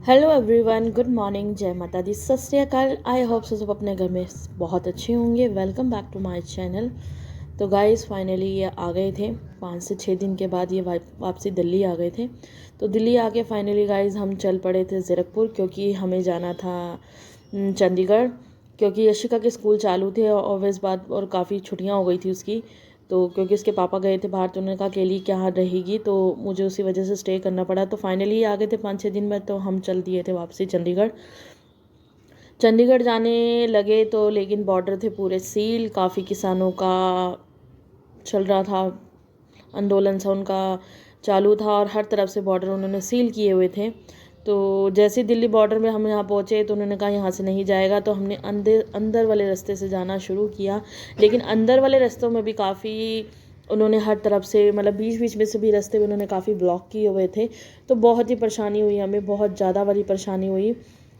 Hello everyone, good morning, जय माता दी, सत श्री अकाल। आई होप सब अपने घर में बहुत अच्छे होंगे। Welcome back to my channel. तो गाइस फाइनली ये आ गए थे 5 से 6 दिन के बाद, ये वापसी दिल्ली आ गए थे। तो दिल्ली आके फाइनली गाइस हम चल पड़े थे ज़ीरकपुर, क्योंकि हमें जाना था चंडीगढ़, क्योंकि यशिका के स्कूल चालू थे और इस बात और काफ़ी छुट्टियां हो गई थी उसकी। तो क्योंकि उसके पापा गए थे बाहर, तो उन्होंने कहा अकेली क्या रहेगी, तो मुझे उसी वजह से स्टे करना पड़ा। तो फाइनली आ गए थे 5-6 दिन में, तो हम चल दिए थे वापसी चंडीगढ़। चंडीगढ़ जाने लगे तो लेकिन बॉर्डर थे पूरे सील। काफ़ी किसानों का चल रहा था आंदोलन सा, उनका चालू था और हर तरफ से बॉर्डर उन्होंने सील किए हुए थे। तो जैसे दिल्ली बॉर्डर में हम यहाँ पहुँचे तो उन्होंने कहा यहाँ से नहीं जाएगा, तो हमने अंदर अंदर वाले रास्ते से जाना शुरू किया। लेकिन अंदर वाले रास्तों में भी काफ़ी उन्होंने हर तरफ से, मतलब बीच बीच में से भी रास्ते में उन्होंने काफ़ी ब्लॉक किए हुए थे। तो बहुत ही परेशानी हुई हमें, बहुत ज़्यादा वाली परेशानी हुई।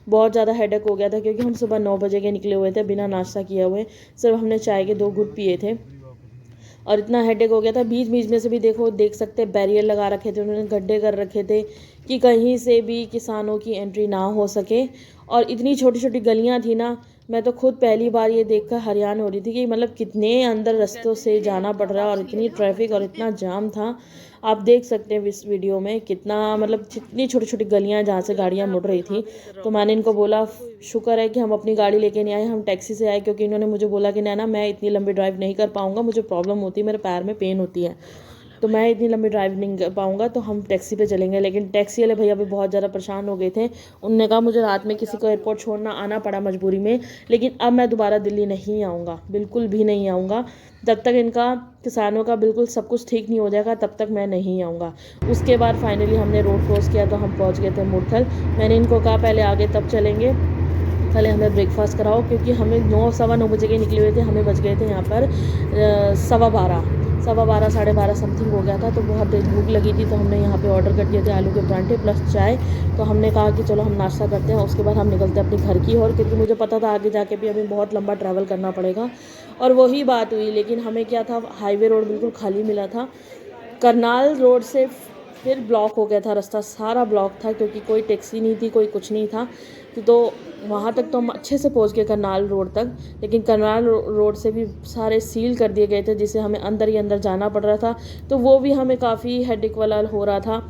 बहुत ज़्यादा हेडेक हो गया था, क्योंकि हम सुबह 9 बजे के निकले हुए थे बिना नाश्ता किए हुए। सिर्फ हमने चाय के 2 घुट पिए थे और इतना हेडेक हो गया था। बीच बीच में से भी देख सकते बैरियर लगा रखे थे उन्होंने, गड्ढे कर रखे थे कि कहीं से भी किसानों की एंट्री ना हो सके। और इतनी छोटी छोटी गलियां थी ना, मैं तो खुद पहली बार ये देखकर हैरान हो रही थी कि मतलब कितने अंदर रास्तों से जाना पड़ रहा है और इतनी ट्रैफिक और इतना जाम था। आप देख सकते हैं इस वीडियो में कितना, मतलब कितनी छोटी छोटी गलियां जहाँ से गाड़ियाँ मुड़ रही थी। तो मैंने इनको बोला शुक्र है कि हम अपनी गाड़ी लेके नहीं आए, हम टैक्सी से आए, क्योंकि इन्होंने मुझे बोला कि नैना मैं इतनी लंबी ड्राइव नहीं कर पाऊँगा, मुझे प्रॉब्लम होती है, मेरे पैर में पेन होती है, तो मैं इतनी लंबी ड्राइव नहीं कर पाऊँगा, तो हम टैक्सी पे चलेंगे। लेकिन टैक्सी वाले भैया भी बहुत ज़्यादा परेशान हो गए थे। उन्होंने कहा मुझे रात में किसी को एयरपोर्ट छोड़ना आना पड़ा मजबूरी में, लेकिन अब मैं दोबारा दिल्ली नहीं आऊँगा, बिल्कुल भी नहीं आऊँगा। जब तक इनका किसानों का बिल्कुल सब कुछ ठीक नहीं हो जाएगा तब तक मैं नहीं आऊँगा। उसके बाद फाइनली हमने रोड क्रॉस किया तो हम पहुँच गए थे मुरथल। मैंने इनको कहा पहले आगे तब चलेंगे, पहले हमें ब्रेकफास्ट कराओ, क्योंकि हमें 9 सवा 9 बजे के निकले हुए थे, हमें बज गए थे यहाँ पर 12:15 12:30 समथिंग हो गया था। तो बहुत तेज भूख लगी थी, तो हमने यहाँ पे ऑर्डर कर दिए थे आलू के परांठे प्लस चाय। तो हमने कहा कि चलो हम नाश्ता करते हैं, उसके बाद हम निकलते हैं अपने घर की ओर, क्योंकि मुझे पता था आगे जाके भी हमें बहुत लंबा ट्रैवल करना पड़ेगा। और वही बात हुई, लेकिन हमें क्या था, हाईवे रोड बिल्कुल खाली मिला था। करनाल रोड से फिर ब्लॉक हो गया था, रास्ता सारा ब्लॉक था, क्योंकि कोई टैक्सी नहीं थी, कोई कुछ नहीं था। तो वहाँ तक तो हम अच्छे से पहुँच गए करनाल रोड तक, लेकिन करनाल रोड से भी सारे सील कर दिए गए थे, जिससे हमें अंदर ही अंदर जाना पड़ रहा था। तो वो भी हमें काफ़ी हेडेक वाला हो रहा था,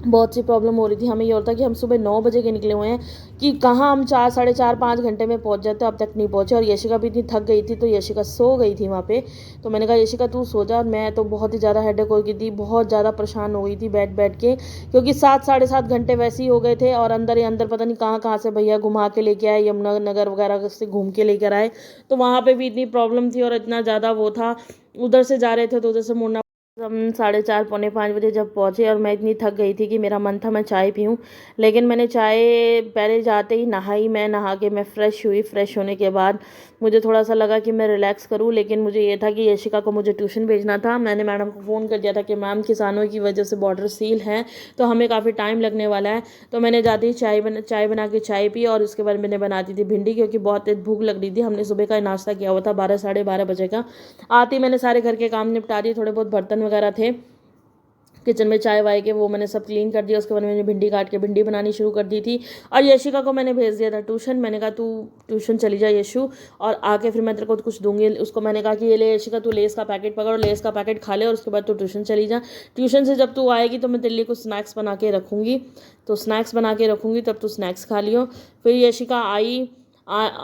बहुत सी प्रॉब्लम हो रही थी। हमें ये होता कि हम सुबह 9 बजे के निकले हुए हैं कि कहाँ हम 4 साढ़े 4 5 घंटे में पहुंच जाते, अब तक नहीं पहुंचे। और यशिका भी इतनी थक गई थी, तो यशिका सो गई थी वहाँ पे। तो मैंने कहा यशिका तू सो जा, और मैं तो बहुत ही ज़्यादा हेडेक हो गई थी, बहुत ज़्यादा परेशान हो गई थी बैठ बैठ के, क्योंकि 7 साढ़े 7 घंटे वैसे ही हो गए थे। और अंदर ही अंदर पता नहीं कहाँ कहाँ से भैया घुमा के लेके आए, यमुना नगर वगैरह से घूम के लेकर आए। तो वहाँ पर भी इतनी प्रॉब्लम थी और इतना ज़्यादा वो था, उधर से जा रहे थे तो उधर से मुड़ना। हम 4:30 पौने 5 बजे जब पहुँचे, और मैं इतनी थक गई थी कि मेरा मन था मैं चाय पीऊँ। लेकिन मैंने चाय पहले जाते ही नहाई, मैं नहा के मैं फ़्रेश हुई। फ़्रेश होने के बाद मुझे थोड़ा सा लगा कि मैं रिलैक्स करूँ, लेकिन मुझे ये था कि यशिका को मुझे ट्यूशन भेजना था। मैंने मैडम को फ़ोन कर दिया था कि मैम किसानों की वजह से बॉर्डर सील है, तो हमें काफ़ी टाइम लगने वाला है। तो मैंने जाते ही चाय बना के चाय पी, और उसके बाद मैंने बनाती थी भिंडी, क्योंकि बहुत तेज भूख लग रही थी। हमने सुबह का नाश्ता किया हुआ था 12 साढ़े 12 बजे का। आते ही मैंने सारे घर के काम निपटा दिए, थोड़े बहुत बर्तन वगैरह थे किचन में चाय वाय के, वो मैंने सब क्लीन कर दिया। उसके बाद मैंने भिंडी काट के भिंडी बनानी शुरू कर दी थी। और यशिका को मैंने भेज दिया था ट्यूशन। मैंने कहा तू ट्यूशन चली जा यशु, और आके फिर मैं तेरे को कुछ दूंगी। उसको मैंने कहा कि ये ले यशिका, तू लेस का पैकेट पकड़, लेस का पैकेट खा ले, और उसके बाद तू ट्यूशन चली जा। ट्यूशन से जब तू आएगी तो मैं तेरे लिए कुछ स्नैक्स बना के रखूँगी, तो स्नैक्स बना के रखूँगी, तब तू स्नैक्स खा लियो। फिर यशिका आई,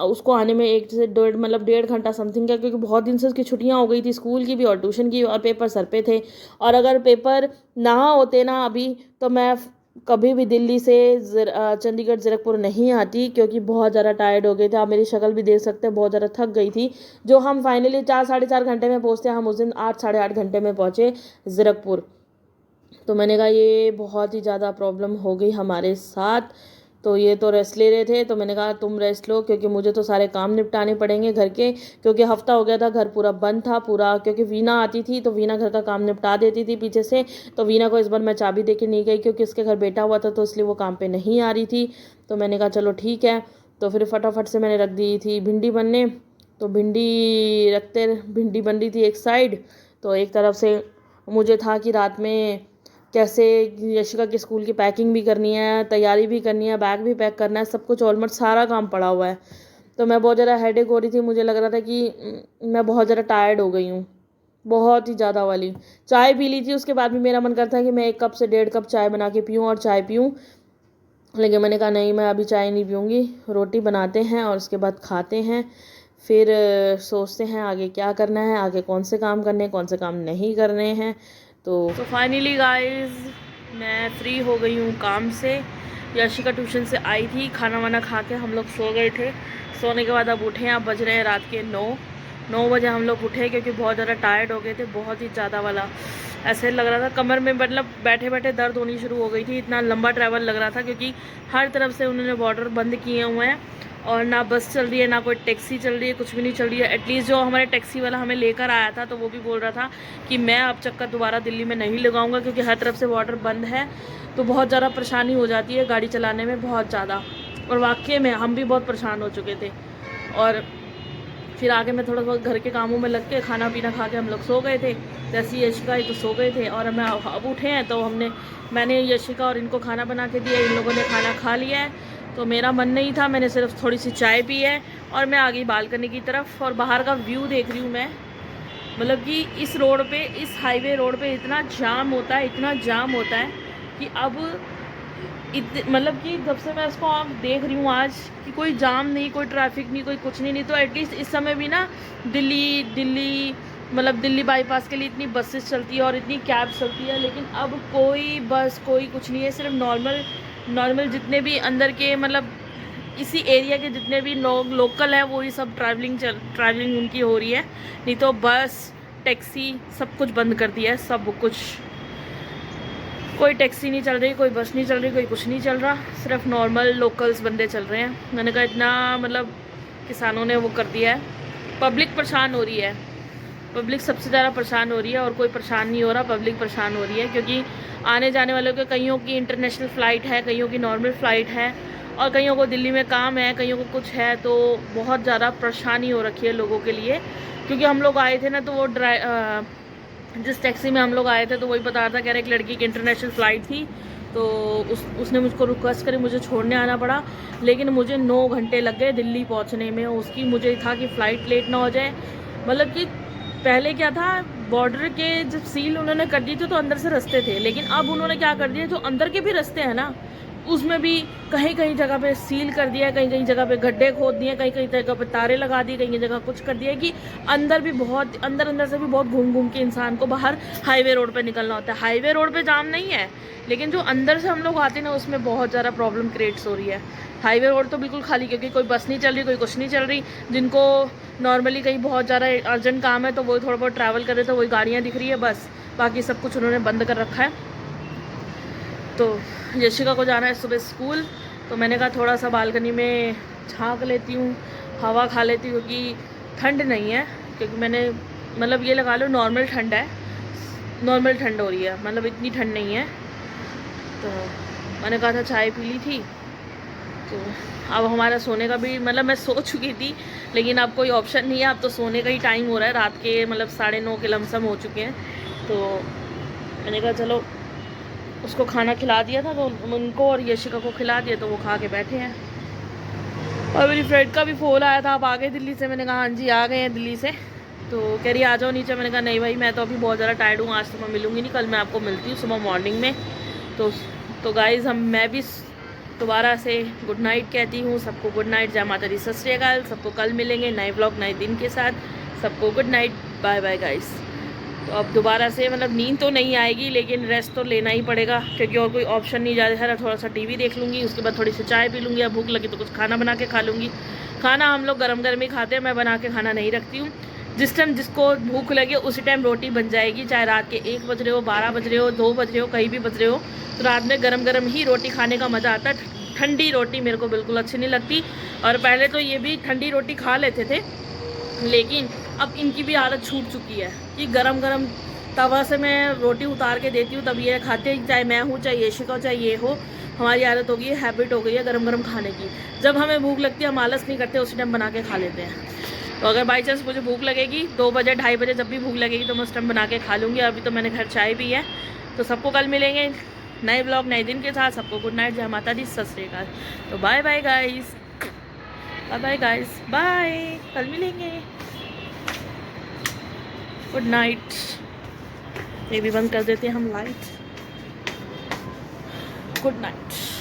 उसको आने में 1 से 1.5 मतलब 1.5 घंटा समथिंग का, क्योंकि बहुत दिन से उसकी छुट्टियां हो गई थी, स्कूल की भी और ट्यूशन की, और पेपर सर पे थे। और अगर पेपर ना होते ना अभी, तो मैं कभी भी दिल्ली से चंडीगढ़ ज़ीरकपुर नहीं आती, क्योंकि बहुत ज़्यादा टायर्ड हो गए थे। आप मेरी शक्ल भी देख सकते हैं, बहुत ज़्यादा थक गई थी। जो हम फाइनली 4 साढ़े 4 घंटे में पहुँचते, हम उस दिन 8 साढ़े 8 घंटे में पहुँचे ज़ीरकपुर। तो मैंने कहा ये बहुत ही ज़्यादा प्रॉब्लम हो गई हमारे साथ। तो ये तो रेस्ट ले रहे थे, तो मैंने कहा तुम रेस्ट लो, क्योंकि मुझे तो सारे काम निपटाने पड़ेंगे घर के, क्योंकि हफ्ता हो गया था, घर पूरा बंद था पूरा। क्योंकि वीना आती थी तो वीना घर का काम निपटा देती थी पीछे से। तो वीना को इस बार मैं चाबी दे के नहीं गई, क्योंकि उसके घर बेटा हुआ था, तो इसलिए वो काम पे नहीं आ रही थी। तो मैंने कहा चलो ठीक है। तो फिर फटाफट से मैंने रख दी थी भिंडी बनने। तो भिंडी बन रही थी एक साइड। तो एक तरफ से मुझे था कि रात में कैसे यशिका के स्कूल की पैकिंग भी करनी है, तैयारी भी करनी है, बैग भी पैक करना है, सब कुछ ऑलमोस्ट सारा काम पड़ा हुआ है। तो मैं बहुत ज़्यादा हेडेक हो रही थी, मुझे लग रहा था कि मैं बहुत ज़्यादा टायर्ड हो गई हूँ, बहुत ही ज़्यादा वाली। चाय पी ली थी, उसके बाद भी मेरा मन करता है कि मैं 1 कप से 1.5 कप चाय बना के पीऊँ और चाय पीऊँ, लेकिन मैंने कहा नहीं, मैं अभी चाय नहीं पीऊँगी, रोटी बनाते हैं और उसके बाद खाते हैं, फिर सोचते हैं आगे क्या करना है, आगे कौन से काम करने हैं, कौन से काम नहीं करने हैं। तो फाइनली गाइस मैं फ्री हो गई हूँ काम से। यशिका ट्यूशन से आई थी, खाना वाना खा के हम लोग सो गए थे। सोने के बाद अब उठे हैं, अब बज रहे हैं रात के 9 बजे हम लोग उठे, क्योंकि बहुत ज़्यादा टायर्ड हो गए थे, बहुत ही ज़्यादा वाला। ऐसे लग रहा था कमर में, मतलब बैठे बैठे दर्द होनी शुरू हो गई थी, इतना लंबा ट्रैवल लग रहा था, क्योंकि हर तरफ से उन्होंने बॉर्डर बंद किए हुए हैं और ना बस चल रही है, ना कोई टैक्सी चल रही है, कुछ भी नहीं चल रही है। एटलीस्ट जो हमारे टैक्सी वाला हमें लेकर आया था, तो वो भी बोल रहा था कि मैं अब चक्कर दोबारा दिल्ली में नहीं लगाऊंगा, क्योंकि हर तरफ से बॉर्डर बंद है, तो बहुत ज़्यादा परेशानी हो जाती है गाड़ी चलाने में, बहुत ज़्यादा। और वाकई में हम भी बहुत परेशान हो चुके थे। और फिर आगे मैं थोड़ा बहुत घर के कामों में लग के खाना पीना खा के हम लोग सो गए थे। जैसे यशिका तो सो गए थे और मैं अब उठे हैं, तो मैंने यशिका और इनको खाना बना के दिया, इन लोगों ने खाना खा लिया है। तो मेरा मन नहीं था, मैंने सिर्फ थोड़ी सी चाय पी है और मैं आ गई बालकनी की तरफ और बाहर का व्यू देख रही हूँ मैं। मतलब कि इस रोड पे, इस हाईवे रोड पे इतना जाम होता है, इतना जाम होता है कि अब मतलब कि जब से मैं इसको आप देख रही हूँ आज, कि कोई जाम नहीं, कोई ट्रैफिक नहीं, कोई कुछ नहीं। तो एटलीस्ट इस समय भी ना दिल्ली मतलब दिल्ली बाईपास के लिए इतनी बसेस चलती है और इतनी कैब चलती है, लेकिन अब कोई बस, कोई कुछ नहीं है। सिर्फ नॉर्मल जितने भी अंदर के, मतलब इसी एरिया के जितने भी लोग लोकल हैं, वही सब ट्रैवलिंग उनकी हो रही है। नहीं तो बस, टैक्सी सब कुछ बंद कर दिया है, सब कुछ। कोई टैक्सी नहीं चल रही, कोई बस नहीं चल रही, कोई कुछ नहीं चल रहा, सिर्फ नॉर्मल लोकल्स बंदे चल रहे हैं। मैंने कहा इतना, मतलब किसानों ने वो कर दिया है, पब्लिक परेशान हो रही है, पब्लिक सबसे ज़्यादा परेशान हो रही है। और कोई परेशान नहीं हो रहा, पब्लिक परेशान हो रही है, क्योंकि आने जाने वालों के, कईयों की इंटरनेशनल फ़्लाइट है, कईयों की नॉर्मल फ़्लाइट है, और कईयों को दिल्ली में काम है, कईयों को कुछ है। तो बहुत ज़्यादा परेशानी हो रखी है लोगों के लिए। क्योंकि हम लोग आए थे ना, तो वो जिस टैक्सी में हम लोग आए थे, तो वही बता रहा था, कह रहे एक लड़की की इंटरनेशनल फ़्लाइट थी, तो उसने मुझको रिक्वेस्ट करी, मुझे छोड़ने आना पड़ा। लेकिन मुझे 9 घंटे लग गए दिल्ली पहुंचने में। उसकी मुझे था कि फ़्लाइट लेट ना हो जाए। मतलब कि पहले क्या था, बॉर्डर के जब सील उन्होंने कर दी थी, तो अंदर से रास्ते थे, लेकिन अब उन्होंने क्या कर दिया, जो अंदर के भी रास्ते हैं ना, उसमें भी कहीं कहीं जगह पे सील कर दिया है, कहीं कहीं जगह पे गड्ढे खोद दिए, कहीं कहीं जगह पे तारे लगा दिए, कहीं जगह कुछ कर दिया कि अंदर भी बहुत, अंदर से भी बहुत घूम के इंसान को बाहर हाईवे रोड पे निकलना होता है। हाईवे रोड पे जाम नहीं है, लेकिन जो अंदर से हम लोग आते हैं ना, उसमें बहुत ज़्यादा प्रॉब्लम क्रिएट्स हो रही है। हाईवे रोड तो बिल्कुल खाली, क्योंकि कोई बस नहीं चल रही, कोई कुछ नहीं चल रही। जिनको नॉर्मली कहीं बहुत ज़्यादा अर्जेंट काम है, तो वो थोड़ा बहुत ट्रैवल करे, तो वही गाड़ियाँ दिख रही है बस, बाकी सब कुछ उन्होंने बंद कर रखा है। तो यशिका को जाना है सुबह स्कूल, तो मैंने कहा थोड़ा सा बालकनी में झांक लेती हूँ, हवा खा लेती हूँ, क्योंकि ठंड नहीं है। क्योंकि मैंने, मतलब ये लगा लो नॉर्मल ठंड है, नॉर्मल ठंड हो रही है, मतलब इतनी ठंड नहीं है। तो मैंने कहा था चाय पी ली थी, तो अब हमारा सोने का भी, मतलब मैं सो चुकी थी, लेकिन अब कोई ऑप्शन नहीं है, अब तो सोने का ही टाइम हो रहा है। रात के मतलब 9:30 के लमसम हो चुके हैं। तो मैंने कहा चलो, उसको खाना खिला दिया था, तो उनको और यशिका को खिला दिया, तो वो खा के बैठे हैं। और मेरी फ्रेंड का भी फ़ोन आया था, आप आ गए दिल्ली से? मैंने कहा हाँ जी आ गए हैं दिल्ली से। तो कह रही आ जाओ नीचे। मैंने कहा नहीं भाई, मैं तो अभी बहुत ज़्यादा टायर्ड हूँ, आज तो मैं मिलूँगी नहीं, कल मैं आपको मिलती हूँ सुबह मॉर्निंग में। तो गाइज़, मैं भी दोबारा से गुड नाइट कहती हूँ सबको। गुड नाइट, जय माता दी, सत श्री अकाल। सबको कल मिलेंगे नए ब्लॉग, नए दिन के साथ। सबको good night, bye bye guys. तो अब दोबारा से, मतलब नींद तो नहीं आएगी, लेकिन रेस्ट तो लेना ही पड़ेगा, क्योंकि और कोई ऑप्शन नहीं जा रहा है। थोड़ा सा टीवी देख लूँगी, उसके बाद थोड़ी सी चाय पी लूँगी, या भूख लगी तो कुछ खाना बना के खा लूँगी। खाना हम लोग गरम गरम ही खाते हैं, मैं बना के खाना नहीं रखती हूँ। जिस टाइम जिसको भूख लगे उसी टाइम रोटी बन जाएगी, चाहे रात के 1 बज रहे हो, 12 बज रहे हो, 2 बज रहे हो, कहीं भी बज रहे हो, तो रात में गरम गरम ही रोटी खाने का मज़ा आता है। ठंडी रोटी मेरे को बिल्कुल अच्छी नहीं लगती। और पहले तो ये भी ठंडी रोटी खा लेते थे, लेकिन अब इनकी भी आदत छूट चुकी है कि गरम गरम तवा से मैं रोटी उतार के देती हूँ, तब ये खाते हैं। चाहे मैं हूँ, चाहे यशिका हो, चाहे ये हो, हमारी आदत हो गई है, हैबिट हो गई है गरम गरम खाने की। जब हमें भूख लगती है, हम आलस नहीं करते, उसी टाइम बना के खा लेते हैं। तो अगर बाई चांस मुझे भूख लगेगी 2 बजे, 2:30 बजे, जब भी भूख लगेगी, तो मैं उस टाइम बना के खा लूँगी। अभी तो मैंने घर चाय पी है, तो सबको कल मिलेंगे नए ब्लॉग नए दिन के साथ। सबको गुड नाइट, जय माता दी, सत श्री अकाल। तो bye bye guys, bye bye guys, bye, कल मिलेंगे। Good night. ये भी बंद कर देते हैं हम लाइट। Good night.